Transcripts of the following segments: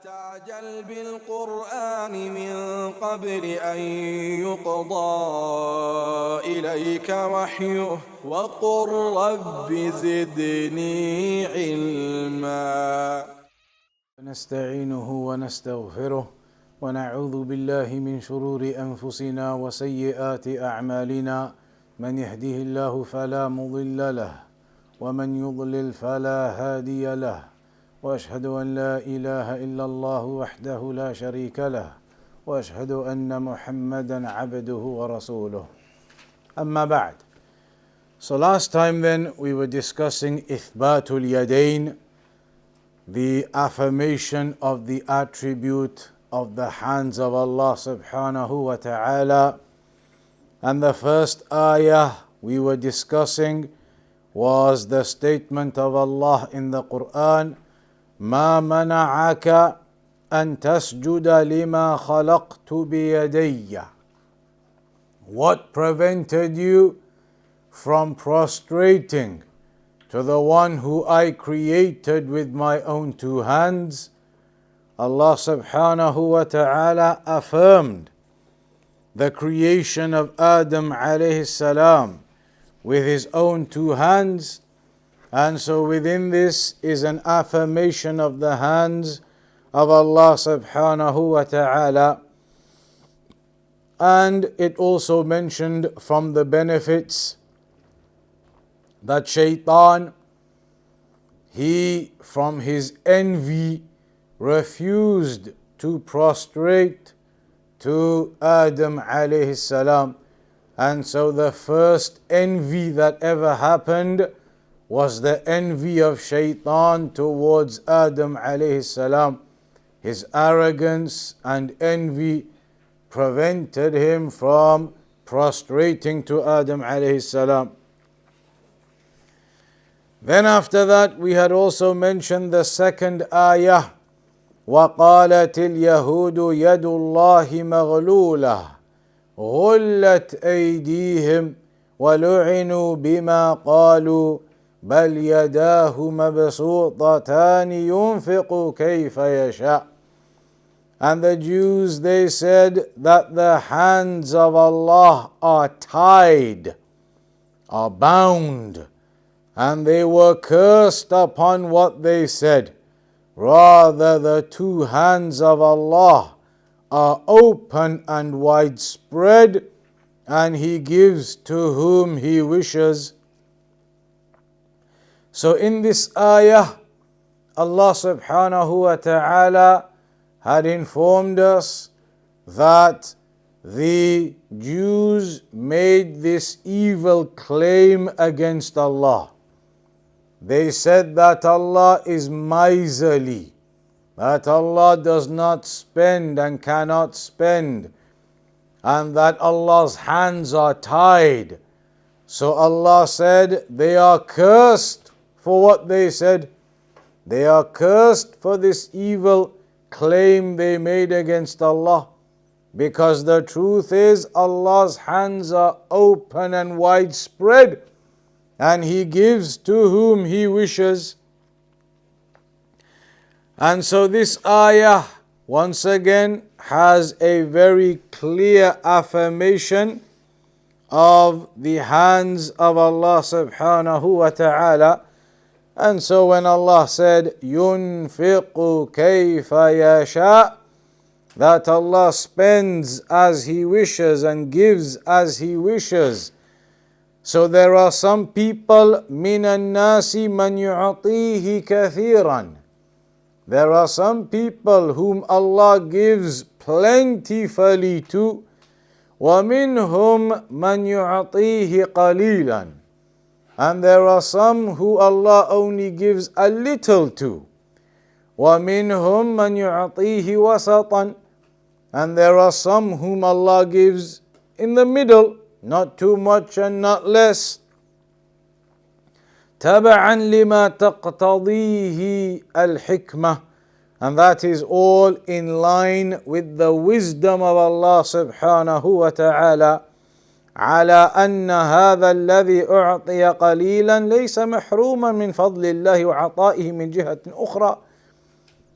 تعجل بالقرآن من قبل أن يقضى إليك وحيه وقل رب زدني علما. نستعينه ونستغفره ونعوذ بالله من شرور أنفسنا وسيئات أعمالنا، من يهده الله فلا مضل له ومن يضلل فلا هادي له، وأشهد أن لا إله إلا الله وحده لا شريك له، وأشهد أن محمدا عبده ورسوله. أما بعد. So last time then we were discussing إثبات اليدين, the affirmation of the attribute of the hands of Allah subhanahu wa ta'ala. And the first ayah we were discussing was the statement of Allah in the Quran, ما منعك أن تسجد لما خلقت بيدي. What prevented you from prostrating to the one who I created with my own two hands? Allah subhanahu wa ta'ala affirmed the creation of Adam alayhi salam with his own two hands, and so within this is an affirmation of the hands of Allah subhanahu wa ta'ala. And it also mentioned from the benefits that shaitan, he from his envy refused to prostrate to Adam alayhi salam. And so the first envy that ever happened was the envy of shaitan towards Adam alayhi salam. His arrogance and envy prevented him from prostrating to Adam alayhi salam. Then after that we had also mentioned the second ayah, وَقَالَتِ الْيَهُودُ يَدُ اللَّهِ مَغْلُولَةٌ غُلَّتْ أَيْدِيهِمْ وَلُعِنُوا بِمَا قَالُوا بَلْ يَدَاهُ مَبْسُوطَتَانِ يُنْفِقُ كَيْفَ يَشَاءُ. And the Jews, they said that the hands of Allah are tied, are bound, and they were cursed upon what they said. Rather, the two hands of Allah are open and widespread, and He gives to whom He wishes. So in this ayah, Allah subhanahu wa ta'ala had informed us that the Jews made this evil claim against Allah. They said that Allah is miserly, that Allah does not spend and cannot spend, and that Allah's hands are tied. So Allah said they are cursed for what they said. They are cursed for this evil claim they made against Allah, because the truth is Allah's hands are open and widespread, and He gives to whom He wishes. And so this ayah once again has a very clear affirmation of the hands of Allah subhanahu wa ta'ala. And so when Allah said, يُنْفِقُ كَيْفَ يَشَاءُ, that Allah spends as He wishes and gives as He wishes. So there are some people, مِنَ النَّاسِ مَنْ يُعْطِيهِ كَثِيرًا. There are some people whom Allah gives plentifully to. وَمِنْهُمْ مَنْ يُعْطِيهِ قَلِيلًا. And there are some who Allah only gives a little to. وَمِنْهُمْ مَنْ يُعْطِيهِ وَسَطًا. And there are some whom Allah gives in the middle, not too much and not less. تَبَعًا لِمَا تَقْتَضِيهِ الْحِكْمَةِ. And that is all in line with the wisdom of Allah subhanahu wa ta'ala. على أن هذا الذي أعطي قليلا ليس محروما من فضل الله وعطائه من جهة أخرى.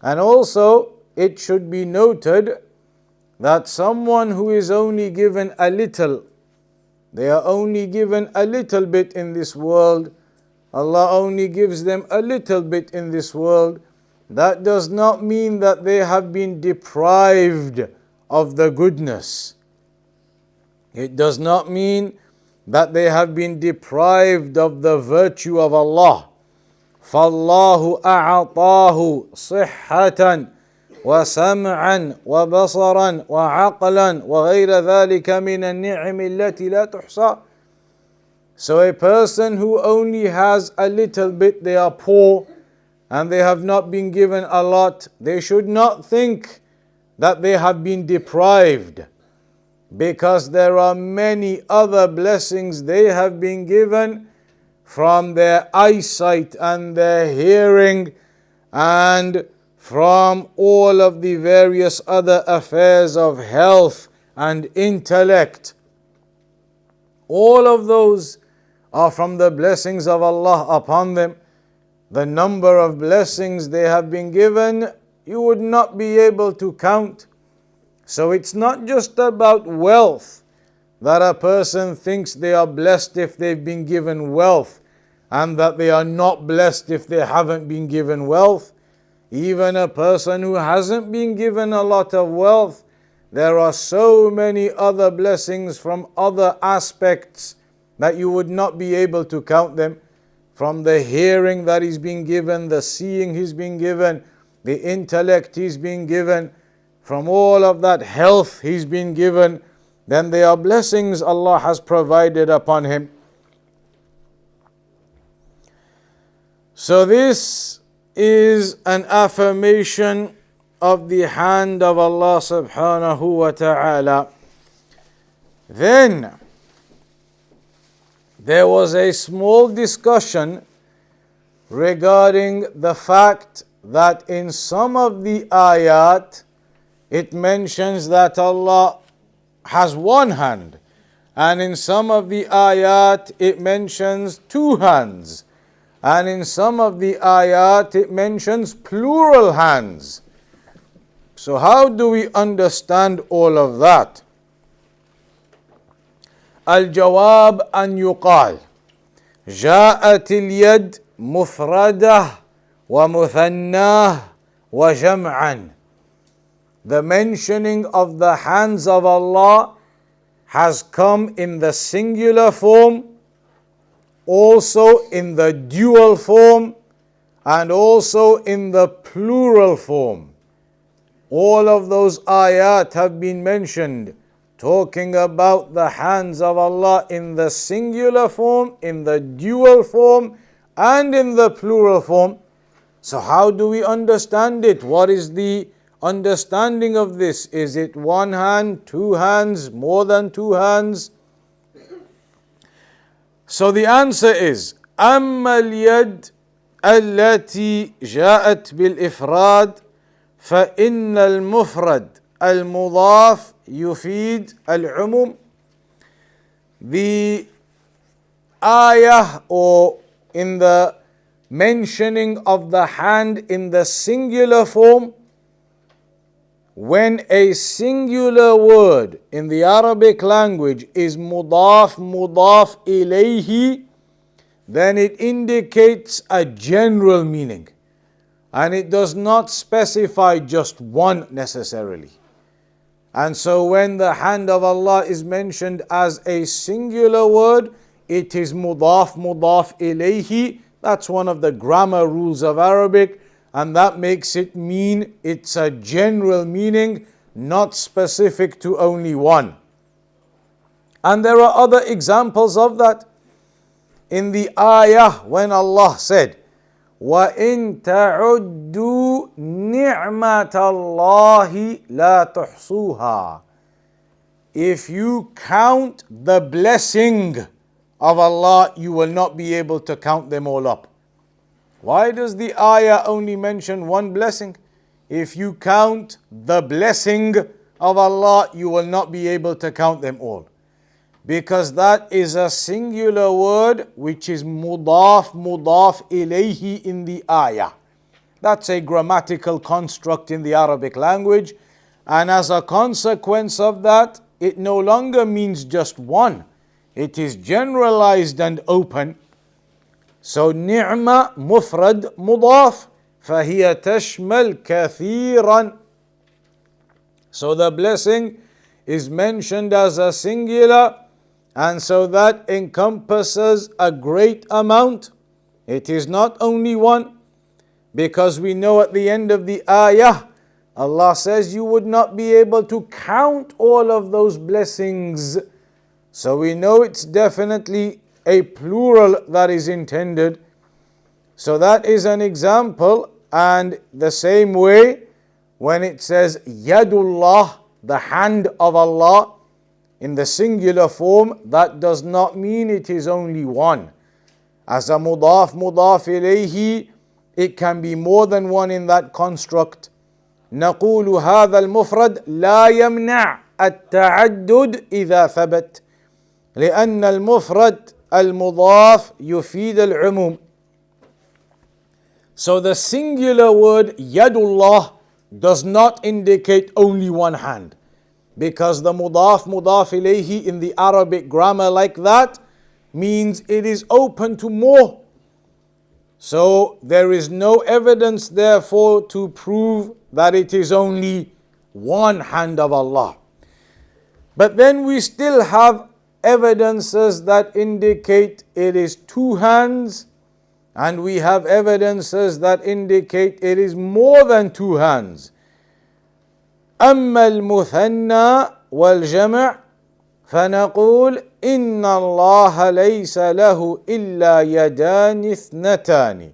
And also it should be noted that someone who is only given a little, they are only given a little bit in this world, Allah only gives them a little bit in this world, that does not mean that they have been deprived of the goodness. It does not mean that they have been deprived of the virtue of Allah. فَاللَّهُ أَعْطَاهُ صِحَّةً وَسَمْعًا وَبَصَرًا وَعَقْلًا وَغَيْرَ ذَلِكَ مِنَ النِّعَمِ الَّتِي لَا تُحْصَى. So a person who only has a little bit, they are poor and they have not been given a lot, they should not think that they have been deprived, because there are many other blessings they have been given, from their eyesight and their hearing and from all of the various other affairs of health and intellect. All of those are from the blessings of Allah upon them. The number of blessings they have been given, you would not be able to count. So it's not just about wealth, that a person thinks they are blessed if they've been given wealth, and that they are not blessed if they haven't been given wealth. Even a person who hasn't been given a lot of wealth, there are so many other blessings from other aspects that you would not be able to count them. From the hearing that he's been given, the seeing he's been given, the intellect he's been given, from all of that health he's been given, then they are blessings Allah has provided upon him. So this is an affirmation of the hand of Allah subhanahu wa ta'ala. Then there was a small discussion regarding the fact that in some of the ayat it mentions that Allah has one hand, and in some of the ayat it mentions two hands, and in some of the ayat it mentions plural hands. So how do we understand all of that? الجواب أن يقال جاءت اليد مفردة ومثناه وجمعا. The mentioning of the hands of Allah has come in the singular form, also in the dual form, and also in the plural form. All of those ayat have been mentioned talking about the hands of Allah in the singular form, in the dual form, and in the plural form. So how do we understand it? What is the understanding of this? Is it one hand, two hands, more than two hands? So the answer is أما اليد التي جاءت بالإفراد فإن المفرد المضاف يفيد العموم. The ayah, or in the mentioning of the hand in the singular form, when a singular word in the Arabic language is mudaf ilayhi, then it indicates a general meaning, and it does not specify just one necessarily. And so when the hand of Allah is mentioned as a singular word, it is mudaf ilayhi. That's one of the grammar rules of Arabic, and that makes it mean it's a general meaning, not specific to only one. And there are other examples of that. In the ayah when Allah said, وَإِن تَعُدُّوا نِعْمَةَ اللَّهِ لَا تُحْصُوهَا. If you count the blessing of Allah, you will not be able to count them all up. Why does the ayah only mention one blessing? If you count the blessing of Allah, you will not be able to count them all. Because that is a singular word which is mudaf ilayhi in the ayah. That's a grammatical construct in the Arabic language. And as a consequence of that, it no longer means just one. It is generalized and open. So ni'ma mufrad mudaf, فهي تشمل كثيرا. So the blessing is mentioned as a singular, and so that encompasses a great amount. It is not only one, because we know at the end of the ayah, Allah says you would not be able to count all of those blessings. So we know it's definitely a plural that is intended. So that is an example. And the same way, when it says Yadullah, the hand of Allah, in the singular form, that does not mean it is only one. As a mudaf ilayhi, it can be more than one in that construct. نقول هذا المفرد لا يمنع التعدد إذا ثبت لأن المفرد المضاف يفيد العموم. So the singular word Yadullah does not indicate only one hand, because the mudaf ilayhi in the Arabic grammar like that means it is open to more. So there is no evidence therefore to prove that it is only one hand of Allah. But then we still have evidences that indicate it is two hands, and we have evidences that indicate it is more than two hands. أما المثنى والجمع فنقول إن الله ليس له إلا يدان اثنتان.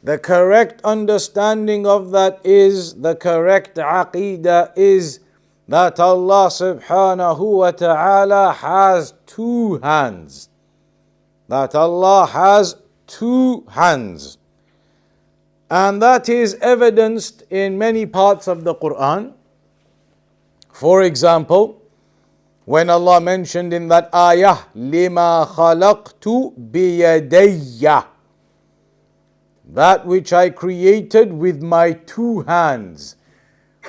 The correct understanding of that is, the correct Aqidah is that Allah subhanahu wa ta'ala has two hands. That Allah has two hands. And that is evidenced in many parts of the Quran. For example, when Allah mentioned in that ayah, لِمَا خَلَقْتُ بِيَدَيَّ, that which I created with my two hands.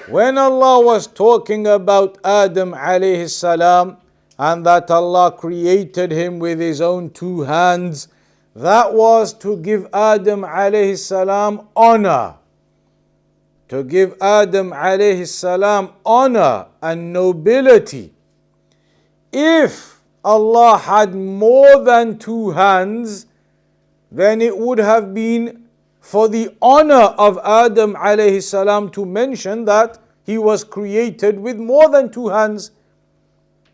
When Allah was talking about Adam alayhi salam, and that Allah created him with his own two hands, that was to give Adam alayhi salam honor. To give Adam alayhi salam honor and nobility. If Allah had more than two hands, then it would have been for the honor of Adam alayhi salam to mention that he was created with more than two hands.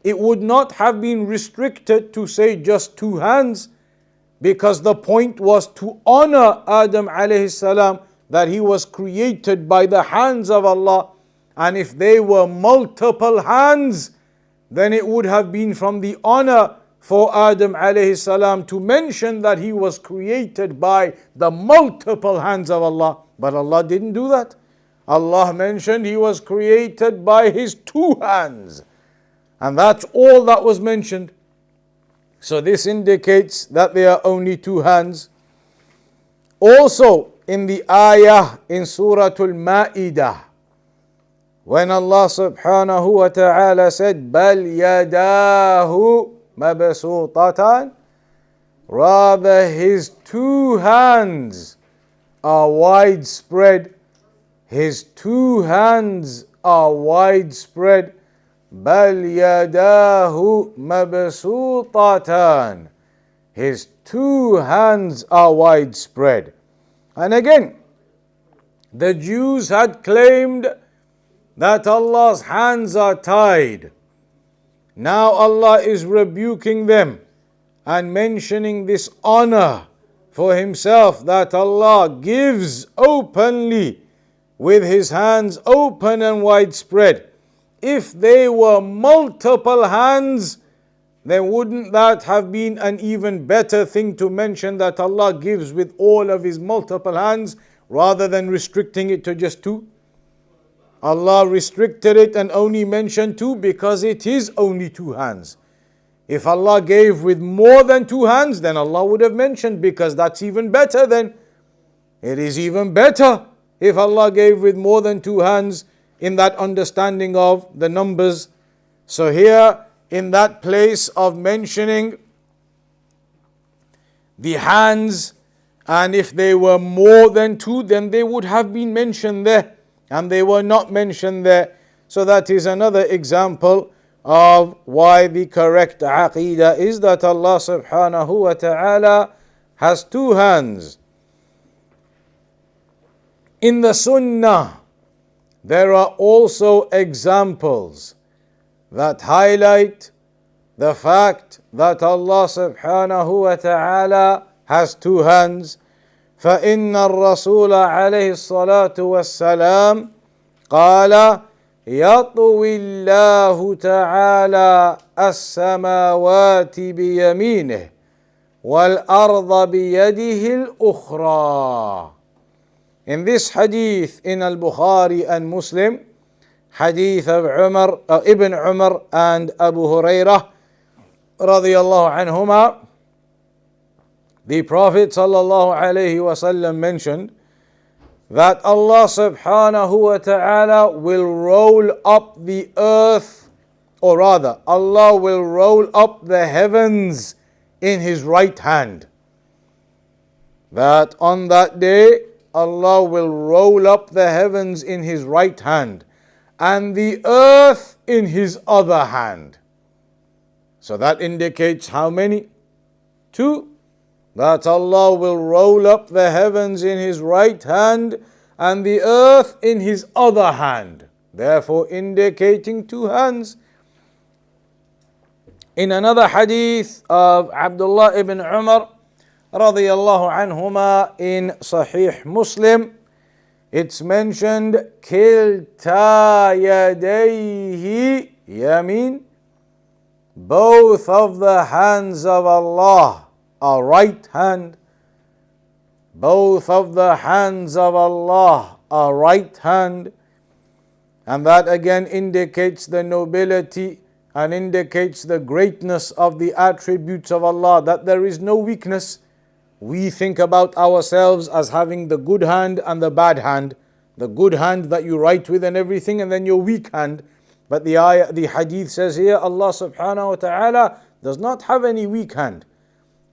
It would not have been restricted to say just two hands, because the point was to honor Adam alayhi salam, that he was created by the hands of Allah. And if they were multiple hands, then it would have been from the honor for Adam alayhi salam to mention that he was created by the multiple hands of Allah. But Allah didn't do that. Allah mentioned he was created by his two hands. And that's all that was mentioned. So this indicates that there are only two hands. Also in the ayah in Surah Al-Ma'idah, when Allah subhanahu wa ta'ala said, بَلْ يَدَاهُ مَبْسُوطَتَانِ, rather his two hands are widespread. His two hands are widespread. بَلْ يَدَاهُ مَبْسُوطَتَانِ, his two hands are widespread. And again, the Jews had claimed that Allah's hands are tied. Now Allah is rebuking them and mentioning this honor for himself that Allah gives openly with his hands open and widespread. If they were multiple hands, then wouldn't that have been an even better thing to mention, that Allah gives with all of his multiple hands, rather than restricting it to just two? Allah restricted it and only mentioned two because it is only two hands. If Allah gave with more than two hands, then Allah would have mentioned, because that's even better then. It is even better if Allah gave with more than two hands in that understanding of the numbers. So here in that place of mentioning the hands, and if they were more than two, then they would have been mentioned there, and they were not mentioned there. So that is another example of why the correct Aqidah is that Allah subhanahu wa ta'ala has two hands. In the Sunnah, there are also examples that highlight the fact that Allah subhanahu wa ta'ala has two hands. فإن الرسول عليه الصلاة والسلام قال يطوي الله تعالى السماوات بيمينه والأرض بيده الأخرى. In this hadith in Al-Bukhari and Muslim, hadith of Ibn Umar and Abu Hurairah radiyallahu anhuma, the Prophet sallallahu alayhi wasallam mentioned that Allah subhanahu wa ta'ala will roll up the earth, or rather, Allah will roll up the heavens in His right hand. That on that day, Allah will roll up the heavens in His right hand and the earth in His other hand. So that indicates how many? Two. That Allah will roll up the heavens in His right hand and the earth in His other hand, therefore indicating two hands. In another hadith of Abdullah ibn Umar radiyallahu anhuma in Sahih Muslim, it's mentioned kilta yadayhi yamin, both of the hands of Allah are right hand. Both of the hands of Allah are right hand. And that again indicates the nobility and indicates the greatness of the attributes of Allah, that there is no weakness. We think about ourselves as having the good hand and the bad hand. The good hand that you write with and everything, and then your weak hand. But the hadith says here, Allah subhanahu wa ta'ala does not have any weak hand.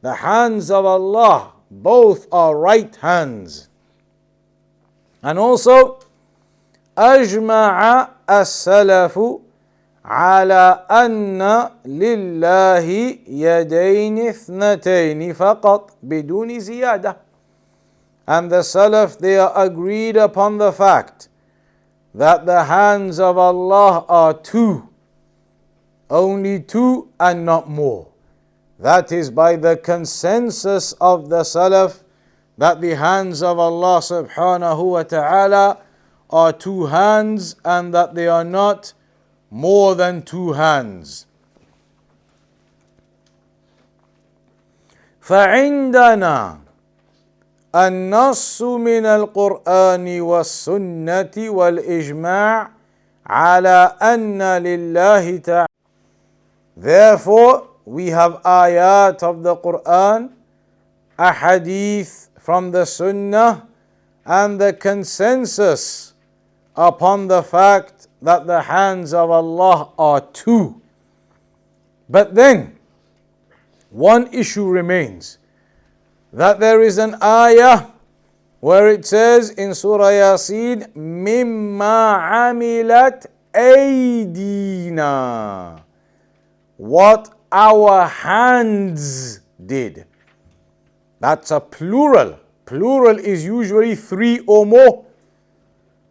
The hands of Allah, both are right hands. And also, أجمع السلف على أن لله يدين اثنتين فقط بدون زيادة. And the Salaf, they are agreed upon the fact that the hands of Allah are two, only two and not more. That is by the consensus of the Salaf, that the hands of Allah subhanahu wa ta'ala are two hands and that they are not more than two hands. فعندنا النص من القرآن والسنة والإجماع على أن لله تعالى. Therefore, we have ayat of the Quran, a hadith from the Sunnah, and the consensus upon the fact that the hands of Allah are two. But then, one issue remains, that there is an ayah where it says in Surah Yasin, مِمَّا عَمِلَتْ أَيْدِينَا, what our hands did. That's a plural. Plural is usually three or more.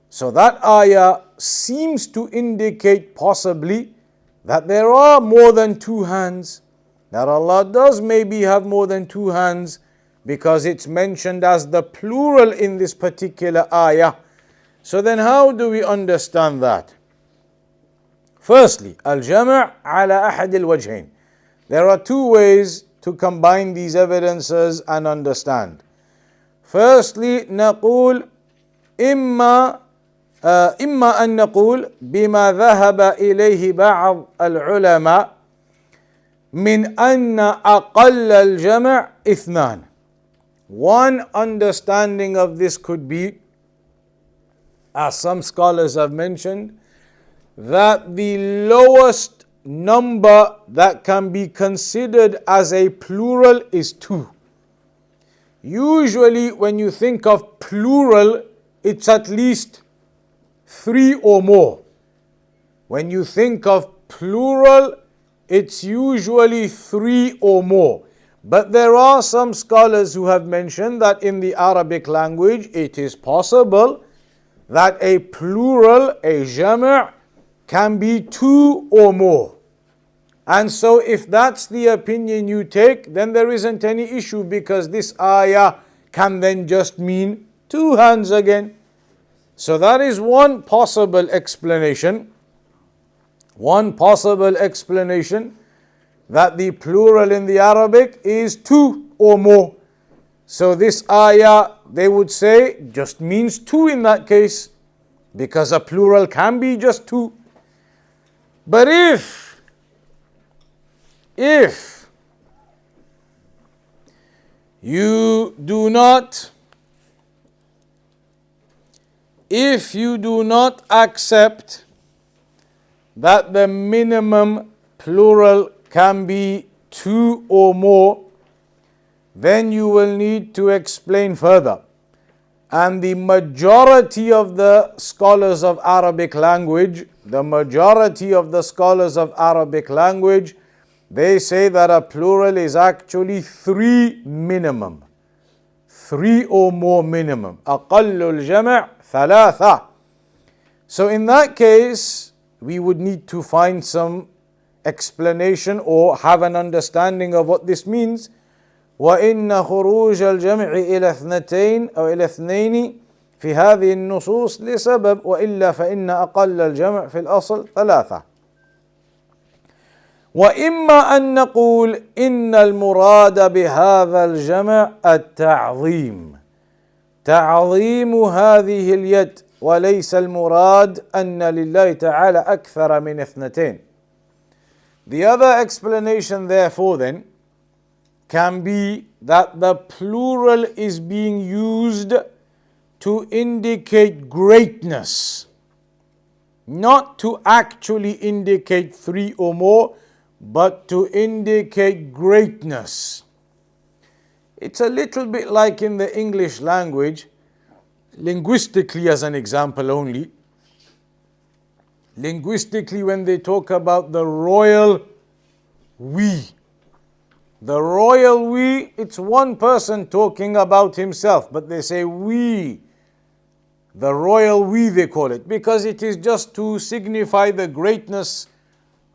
So that ayah seems to indicate possibly that there are more than two hands. That Allah does maybe have more than two hands, because it's mentioned as the plural in this particular ayah. So then how do we understand that? Firstly, al-jama' ala ahad al-wajhain. There are two ways to combine these evidences and understand. Firstly, نقول إما أن نقول بما ذهب إليه بعض العلماء من أن أقل الجمع اثنان. One understanding of this could be, as some scholars have mentioned, that the lowest number that can be considered as a plural is 2. Usually when you think of plural, it's at least 3 or more. When you think of plural, it's usually 3 or more. But there are some scholars who have mentioned that in the Arabic language it is possible that a plural, a jama', can be 2 or more. And so if that's the opinion you take, then there isn't any issue, because this ayah can then just mean 2 hands again. So that is one possible explanation. One possible explanation, that the plural in the Arabic is 2 or more. So this ayah, they would say, just means 2 in that case, because a plural can be just 2. But if you do not accept that the minimum plural can be 2 or more, then you will need to explain further. And the majority of the scholars of Arabic language, they say that a plural is actually 3 minimum. 3 or more minimum. أقل الجمع ثلاثة. So in that case, we would need to find some explanation or have an understanding of what this means. وإن خروج الجمع إلى 2 أو إلى 2 في هذه النصوص لسبب، وإلا فإن أقل الجمع في الأصل 3. وإما أن نقول إن المراد بهذا الجمع التعظيم، تعظيم هذه اليد، وليس المراد أن لله تعالى أكثر من 2. The other explanation therefore then can be that the plural is being used to indicate greatness, not to actually indicate 3 or more, but to indicate greatness. It's a little bit like in the English language, linguistically as an example only. Linguistically, when they talk about the royal we, it's one person talking about himself, but they say we, the royal we they call it, because it is just to signify the greatness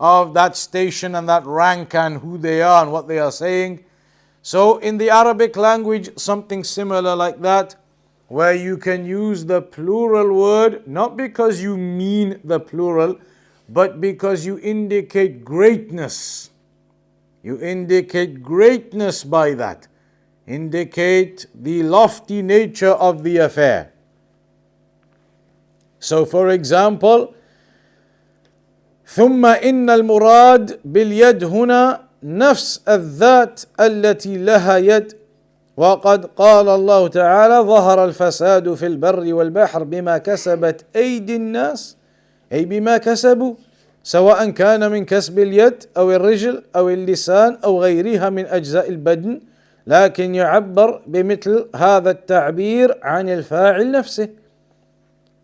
of that station and that rank and who they are and what they are saying. So in the Arabic language, something similar like that, where you can use the plural word, not because you mean the plural, but because you indicate greatness. You indicate greatness by that. Indicate the lofty nature of the affair. So for example, ثم إن المراد باليد هنا نفس الذات التي لها يد، وقد قال الله تعالى ظهر الفساد في البر والبحر بما كسبت أيدي الناس، أي بما كسبوا، سواء كان من كسب اليد أو الرجل أو اللسان أو غيرها من أجزاء البدن، لكن يعبر بمثل هذا التعبير عن الفاعل نفسه.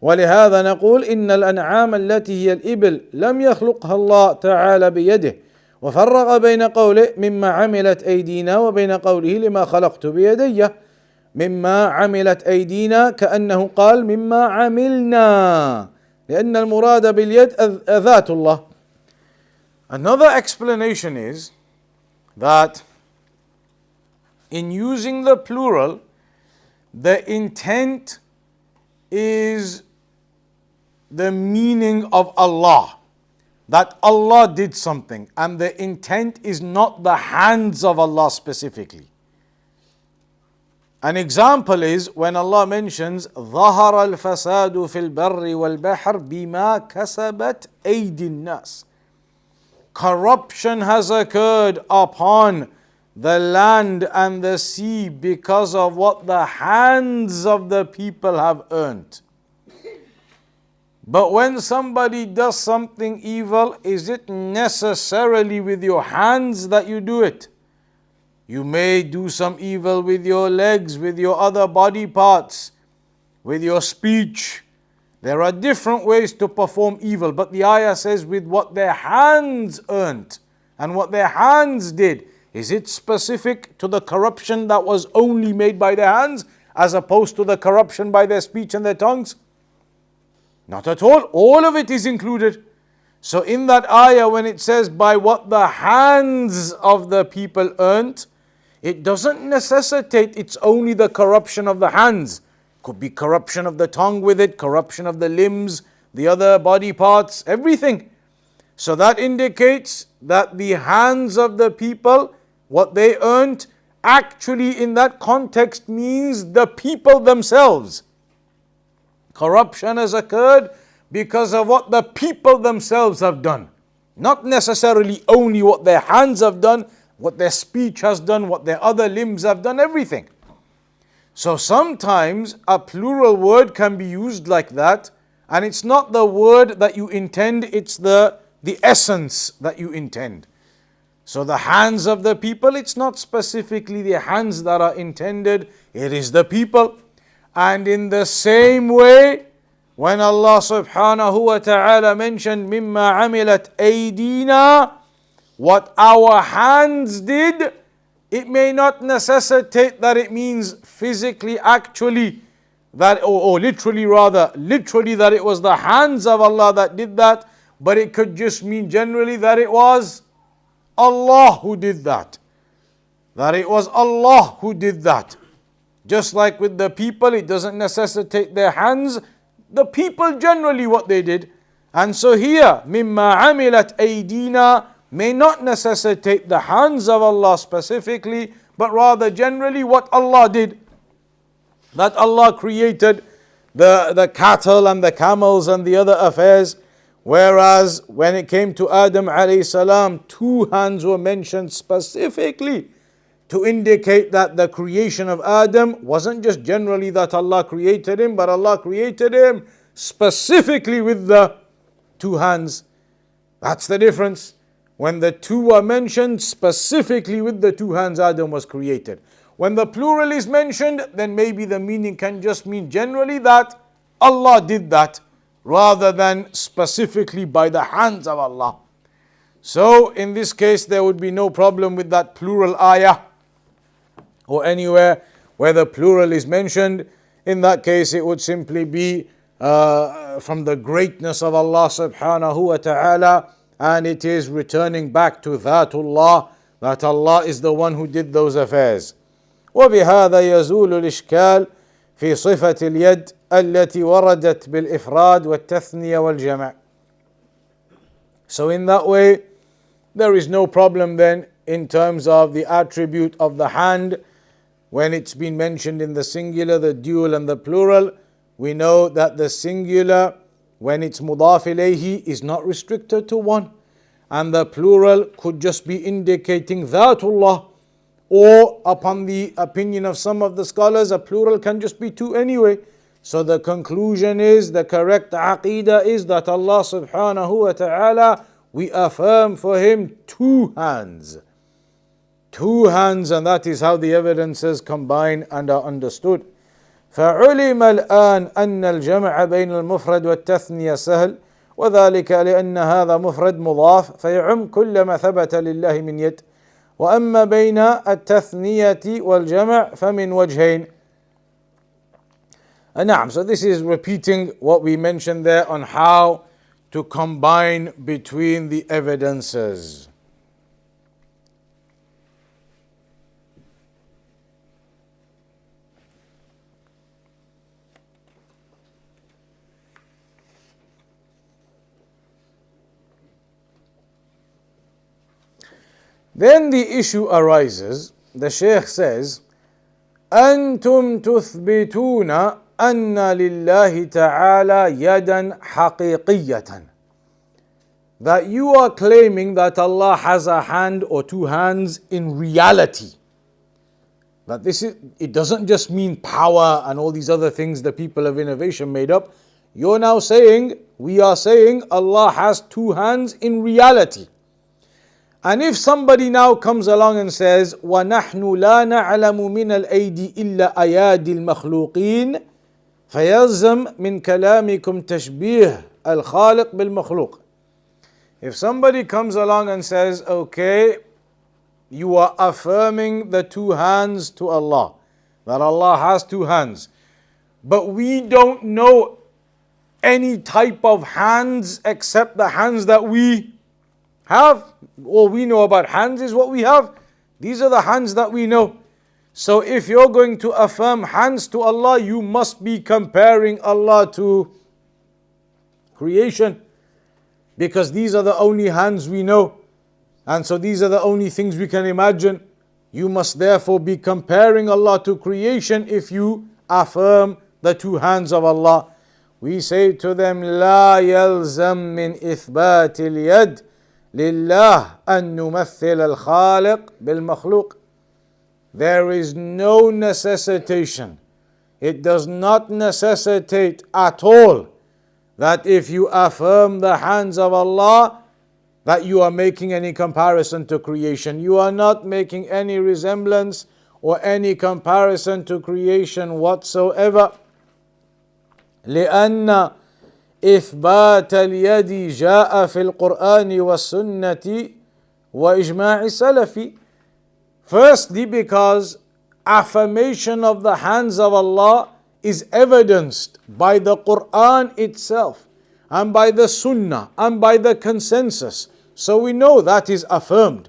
ولهذا نقول إن الأنعام التي هي الإبل لم يخلقها الله تعالى بيده، وفرق بين قوله مما عملت أيدينا وبين قوله لما خلقت بيدي. مما عملت أيدينا كأنه قال مما عملنا، لأن المراد باليد ذات الله. Another explanation is that in using the plural, the intent is the meaning of Allah, that Allah did something, and the intent is not the hands of Allah specifically. An example is when Allah mentions ظهر الفساد في البر والبحر بما كسبت أيدي الناس. Corruption has occurred upon the land and the sea because of what the hands of the people have earned. But when somebody does something evil, is it necessarily with your hands that you do it? You may do some evil with your legs, with your other body parts, with your speech. There are different ways to perform evil, but the ayah says with what their hands earned and what their hands did. Is it specific to the corruption that was only made by their hands as opposed to the corruption by their speech and their tongues? Not at all. All of it is included. So in that ayah, when it says by what the hands of the people earned, it doesn't necessitate it's only the corruption of the hands. Could be corruption of the tongue with it, corruption of the limbs, the other body parts, everything. So that indicates that the hands of the people, what they earned, actually in that context means the people themselves. Corruption has occurred because of what the people themselves have done. Not necessarily only what their hands have done, what their speech has done, what their other limbs have done, everything. So sometimes a plural word can be used like that, and it's not the word that you intend, it's the essence that you intend. So the hands of the people, it's not specifically the hands that are intended, it is the people. And in the same way, when Allah subhanahu wa ta'ala mentioned مِمَّا عَمِلَتْ أَيْدِينَا, what our hands did, it may not necessitate that it means physically, actually, that or literally that it was the hands of Allah that did that, but it could just mean generally that it was Allah who did that. That it was Allah who did that. Just like with the people, it doesn't necessitate their hands, the people generally what they did. And so here, مِمَّا عَمِلَتْ أَيْدِينَا may not necessitate the hands of Allah specifically, but rather generally what Allah did. That Allah created the cattle and the camels and the other affairs. Whereas when it came to Adam alayhi salam, 2 hands were mentioned specifically to indicate that the creation of Adam wasn't just generally that Allah created him, but Allah created him specifically with the 2 hands. That's the difference. When the 2 are mentioned, specifically with the 2 hands Adam was created. When the plural is mentioned, then maybe the meaning can just mean generally that Allah did that, rather than specifically by the hands of Allah. So in this case, there would be no problem with that plural ayah, or anywhere where the plural is mentioned. In that case, it would simply be from the greatness of Allah subhanahu wa ta'ala, and it is returning back to Dhatullah, that Allah is the one who did those affairs. وبهذا يزول الإشكال في صفة اليد التي وردت بالإفراد والتثنية والجمع. So in that way, there is no problem then in terms of the attribute of the hand. When it's been mentioned in the singular, the dual and the plural, we know that the singular, when it's mudaf ilayhi, is not restricted to 1. And the plural could just be indicating Dhatullah. Or upon the opinion of some of the scholars, a plural can just be 2 anyway. So the conclusion is, the correct Aqidah is that Allah subhanahu wa ta'ala, we affirm for Him 2 hands. 2 hands, and that is how the evidences combine and are understood. فعلم الآن أن الجمع بين المفرد والتثنية سهل وذلك لأن هذا مفرد مضاف فيعم كل ما ثبت لله من يد وأما بين التثنية والجمع فمن وجهين. نعم, so this is repeating what we mentioned there on how to combine between the evidences. Then the issue arises, the Shaykh says, أنتم تثبتون أن لله تعالى يدا حقيقية. that you are claiming that Allah has a hand or two hands in reality. That it doesn't just mean power and all these other things the people of innovation made up. You're now saying, we are saying Allah has two hands in reality. And if somebody now comes along and says, وَنَحْنُ لَا نَعْلَمُ مِنَ الْأَيْدِ إِلَّا أَيَادِ الْمَخْلُوقِينَ فَيَلْزَمْ مِنْ كَلَامِكُمْ تَشْبِيهُ الْخَالِقِ بِالْمَخْلُوقِ. If somebody comes along and says, okay, you are affirming the two hands to Allah, that Allah has two hands, but we don't know any type of hands except the hands that we have. All we know about hands is what we have. These are the hands that we know. So if you're going to affirm hands to Allah, you must be comparing Allah to creation, because these are the only hands we know. And so these are the only things we can imagine. You must therefore be comparing Allah to creation if you affirm the two hands of Allah. We say to them, لا يلزم من إثبات اليد لله أن نمثل الخالق بالمخلوق. There is no necessitation. It does not necessitate at all that if you affirm the hands of Allah, that you are making any comparison to creation. You are not making any resemblance or any comparison to creation whatsoever. لأن إثبات اليد جاء في القرآن والسنة وإجماع السلف. Firstly, because affirmation of the hands of Allah is evidenced by the Quran itself and by the Sunnah and by the consensus. So we know that is affirmed.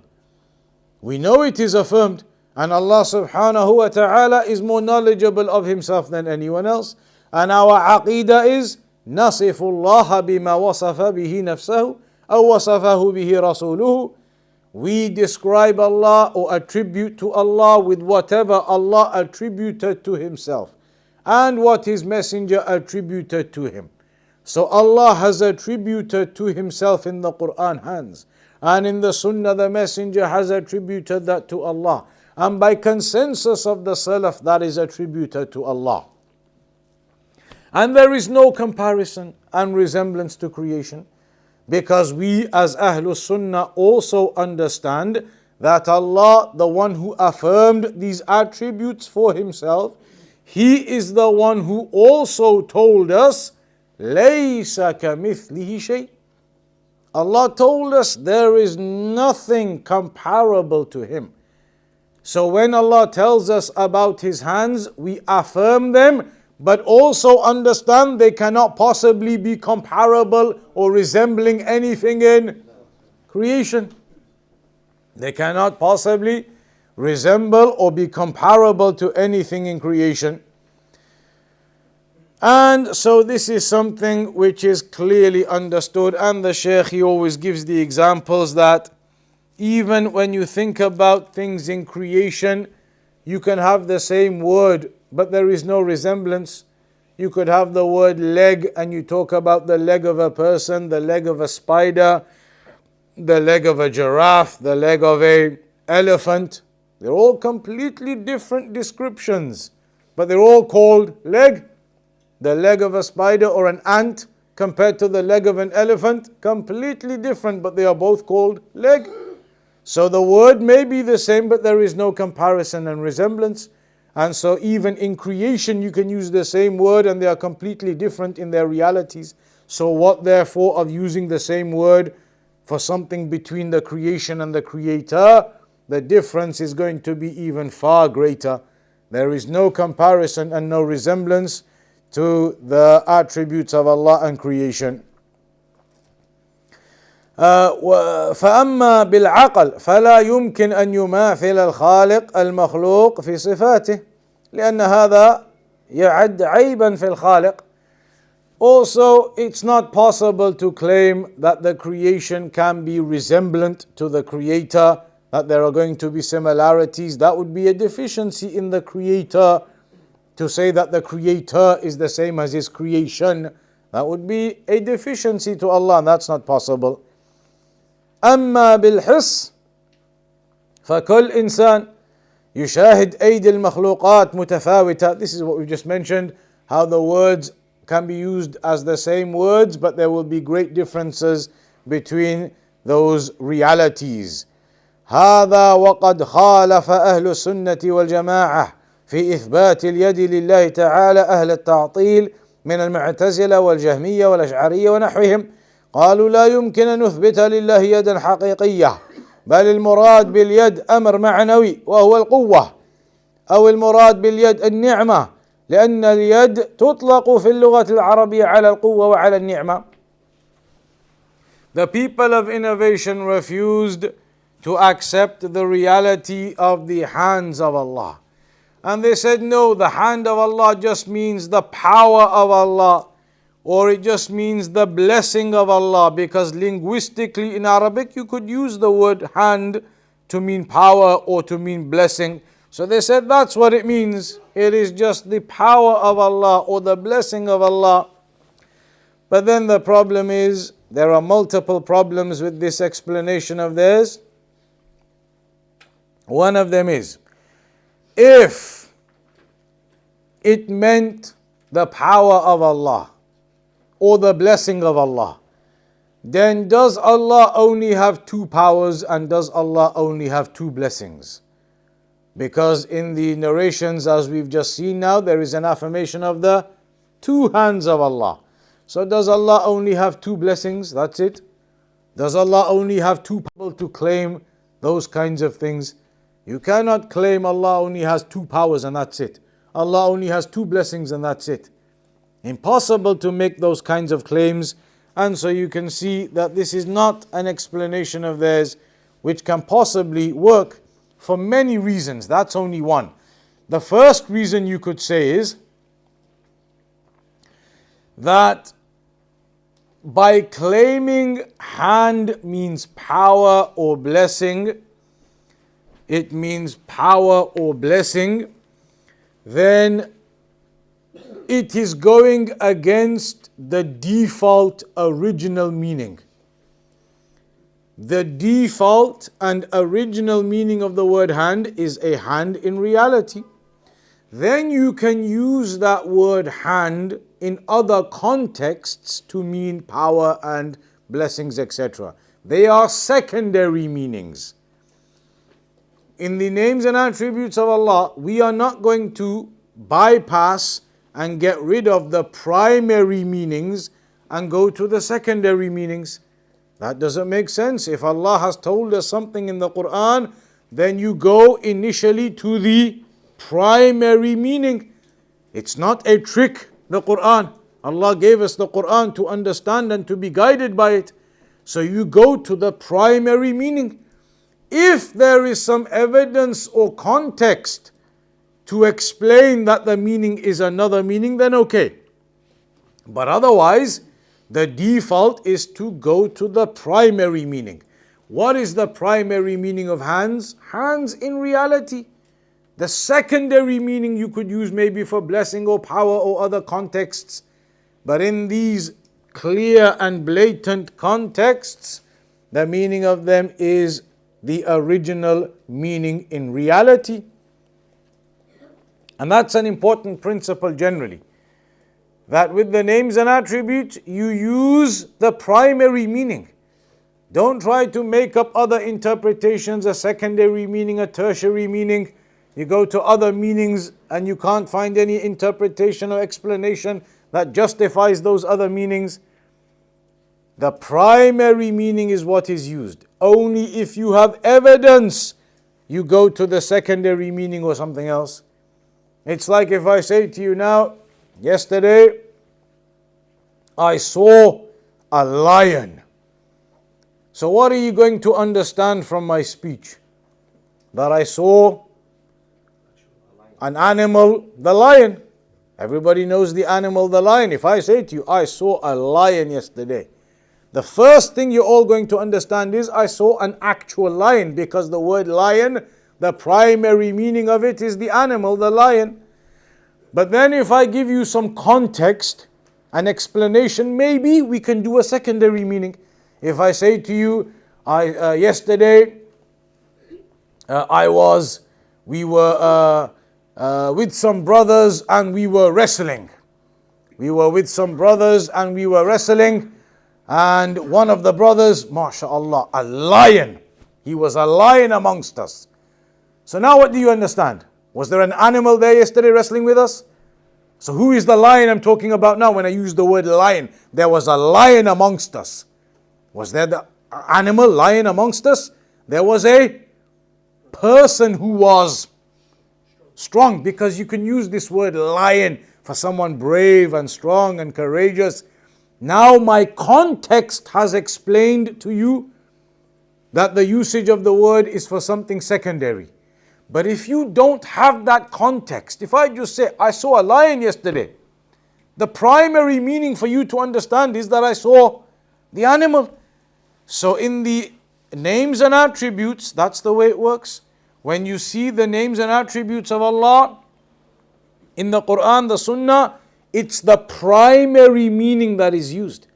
We know it is affirmed. And Allah subhanahu wa ta'ala is more knowledgeable of Himself than anyone else. And our Aqidah is نصف الله بما وصف به نفسه أو وصفه به رسوله. We describe Allah or attribute to Allah with whatever Allah attributed to Himself and what His Messenger attributed to Him. So Allah has attributed to Himself in the Quran hands, and in the Sunnah the Messenger has attributed that to Allah, and by consensus of the Salaf that is attributed to Allah. And there is no comparison and resemblance to creation, because we as Ahlus Sunnah also understand that Allah, the one who affirmed these attributes for Himself, He is the one who also told us, لَيْسَ كَمِثْلِهِ شَيْءٍ. Allah told us there is nothing comparable to Him. So when Allah tells us about His hands, we affirm them, but also understand they cannot possibly be comparable or resembling anything in creation. They cannot possibly resemble or be comparable to anything in creation. And so this is something which is clearly understood, and the Shaykh, he always gives the examples that even when you think about things in creation, you can have the same word, but there is no resemblance. You could have the word leg, and you talk about the leg of a person, the leg of a spider, the leg of a giraffe, the leg of an elephant. They're all completely different descriptions, but they're all called leg. The leg of a spider or an ant compared to the leg of an elephant, completely different, but they are both called leg. So the word may be the same, but there is no comparison and resemblance. And so even in creation you can use the same word and they are completely different in their realities. So what therefore of using the same word for something between the creation and the creator? The difference is going to be even far greater. There is no comparison and no resemblance to the attributes of Allah and creation. فأما بالعقل فلا يمكن أن يماثل الخالق المخلوق في صفاته لأن هذا يعد عيبا في الخالق. Also, it's not possible to claim that the creation can be resemblant to the creator, that there are going to be similarities. That would be a deficiency in the creator. To say that the creator is the same as his creation, that would be a deficiency to Allah, and that's not possible. أما بالحس فكل إنسان يشاهد أيدي المخلوقات متفاوتة. This is what we just mentioned, how the words can be used as the same words, but there will be great differences between those realities. هذا وقد خالف أهل السنة والجماعة في إثبات اليد لله تعالى أهل التعطيل من المعتزلة والجهمية والأشعرية ونحوهم. قالوا لا يمكن أن نثبت لله يدا حقيقية، بل المراد باليد أمر معنوي وهو القوة، أو المراد باليد النعمة، لأن اليد تطلق في اللغة العربية على القوة وعلى النعمة. The people of innovation refused to accept the reality of the hands of Allah. And they said, no, the hand of Allah just means the power of Allah, or it just means the blessing of Allah, because linguistically in Arabic you could use the word hand to mean power or to mean blessing. So they said that's what it means. It is just the power of Allah or the blessing of Allah. But then the problem is, there are multiple problems with this explanation of theirs. One of them is, if it meant the power of Allah or the blessing of Allah, then does Allah only have two powers and does Allah only have two blessings? Because in the narrations, as we've just seen now, there is an affirmation of the two hands of Allah. So does Allah only have two blessings? That's it? Does Allah only have two people to claim those kinds of things? You cannot claim Allah only has two powers and that's it. Allah only has two blessings and that's it. Impossible to make those kinds of claims. And so you can see that this is not an explanation of theirs which can possibly work for many reasons. That's only one. The first reason you could say is that by claiming hand means power or blessing, it means power or blessing, then it is going against the default original meaning. The default and original meaning of the word hand is a hand in reality. Then you can use that word hand in other contexts to mean power and blessings, etc. They are secondary meanings. In the names and attributes of Allah, we are not going to bypass and get rid of the primary meanings and go to the secondary meanings. That doesn't make sense. If Allah has told us something in the Quran, then you go initially to the primary meaning. It's not a trick, the Quran. Allah gave us the Quran to understand and to be guided by it. So you go to the primary meaning. If there is some evidence or context to explain that the meaning is another meaning, then okay. But otherwise, the default is to go to the primary meaning. What is the primary meaning of hands? Hands in reality. The secondary meaning you could use maybe for blessing or power or other contexts. But in these clear and blatant contexts, the meaning of them is the original meaning in reality. And that's an important principle generally. That with the names and attributes, you use the primary meaning. Don't try to make up other interpretations, a secondary meaning, a tertiary meaning. You go to other meanings and you can't find any interpretation or explanation that justifies those other meanings. The primary meaning is what is used. Only if you have evidence, you go to the secondary meaning or something else. It's like if I say to you now, yesterday I saw a lion. So what are you going to understand from my speech? That I saw an animal, the lion. Everybody knows the animal, the lion. If I say to you, I saw a lion yesterday, the first thing you're all going to understand is I saw an actual lion, because the word lion, the primary meaning of it is the animal, the lion. But then if I give you some context, an explanation, maybe we can do a secondary meaning. If I say to you, Yesterday, we were with some brothers and we were wrestling. And one of the brothers, mashallah, a lion. He was a lion amongst us. So now what do you understand? Was there an animal there yesterday wrestling with us? So who is the lion I'm talking about now when I use the word lion? There was a lion amongst us. Was there the animal lion amongst us? There was a person who was strong, because you can use this word lion for someone brave and strong and courageous. Now my context has explained to you that the usage of the word is for something secondary. But if you don't have that context, if I just say, I saw a lion yesterday, the primary meaning for you to understand is that I saw the animal. So in the names and attributes, that's the way it works. When you see the names and attributes of Allah in the Quran, the Sunnah, it's the primary meaning that is used.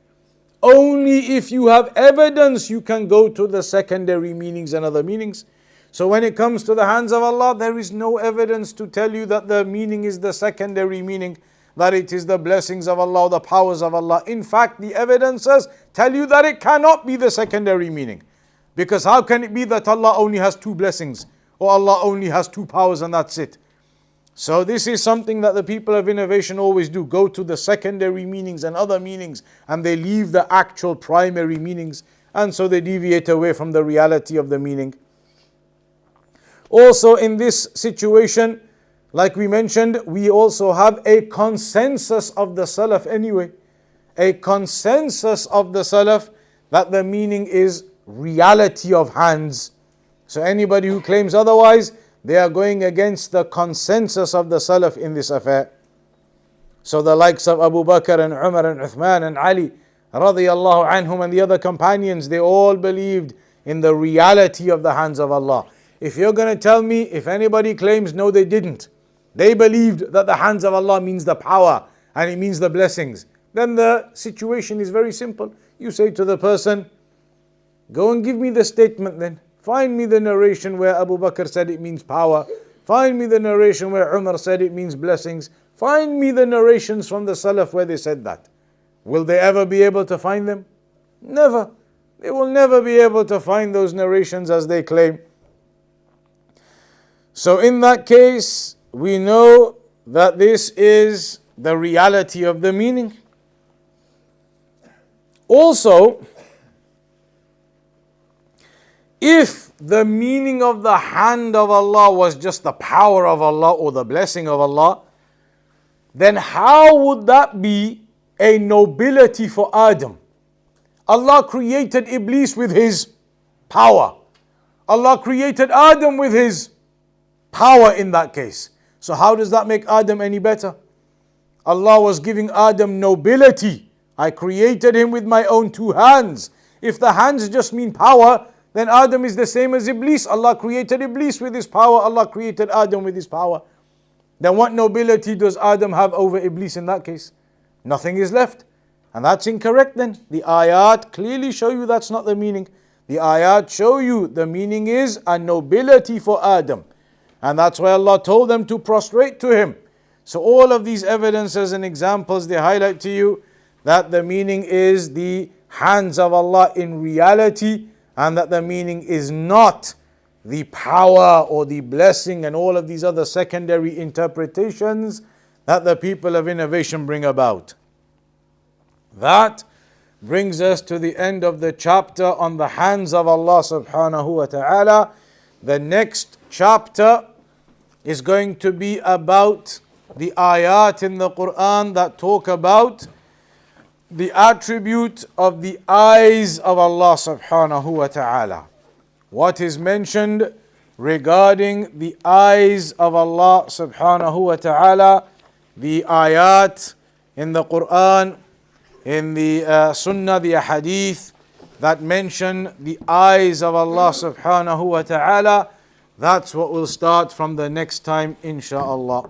Only if you have evidence you can go to the secondary meanings and other meanings. So when it comes to the hands of Allah, there is no evidence to tell you that the meaning is the secondary meaning, that it is the blessings of Allah, the powers of Allah. In fact, the evidences tell you that it cannot be the secondary meaning. Because how can it be that Allah only has two blessings, or Allah only has two powers and that's it? So this is something that the people of innovation always do. Go to the secondary meanings and other meanings, and they leave the actual primary meanings, and so they deviate away from the reality of the meaning. Also in this situation, like we mentioned, we also have a consensus of the Salaf anyway. A consensus of the Salaf that the meaning is reality of hands. So anybody who claims otherwise, they are going against the consensus of the Salaf in this affair. So the likes of Abu Bakr and Umar and Uthman and Ali radiyallahu anhum and the other companions, they all believed in the reality of the hands of Allah. If you're going to tell me, if anybody claims no they didn't, they believed that the hands of Allah means the power and it means the blessings, then the situation is very simple. You say to the person, go and give me the statement then. Find me the narration where Abu Bakr said it means power. Find me the narration where Umar said it means blessings. Find me the narrations from the Salaf where they said that. Will they ever be able to find them? Never. They will never be able to find those narrations as they claim. So in that case, we know that this is the reality of the meaning. Also, if the meaning of the hand of Allah was just the power of Allah or the blessing of Allah, then how would that be a nobility for Adam? Allah created Iblis with his power. Allah created Adam with his power in that case. So how does that make Adam any better? Allah was giving Adam nobility. I created him with my own two hands. If the hands just mean power, then Adam is the same as Iblis. Allah created Iblis with his power. Allah created Adam with his power. Then what nobility does Adam have over Iblis in that case? Nothing is left. And that's incorrect then. The ayat clearly show you that's not the meaning. The ayat show you the meaning is a nobility for Adam. And that's why Allah told them to prostrate to him. So all of these evidences and examples, they highlight to you that the meaning is the hands of Allah in reality, and that the meaning is not the power or the blessing and all of these other secondary interpretations that the people of innovation bring about. That brings us to the end of the chapter on the hands of Allah subhanahu wa ta'ala. The next chapter is going to be about the ayat in the Quran that talk about the attribute of the eyes of Allah subhanahu wa ta'ala. What is mentioned regarding the eyes of Allah subhanahu wa ta'ala, the ayat in the Quran, in the Sunnah, the Hadith that mention the eyes of Allah subhanahu wa ta'ala. That's what we'll start from the next time, insha'Allah.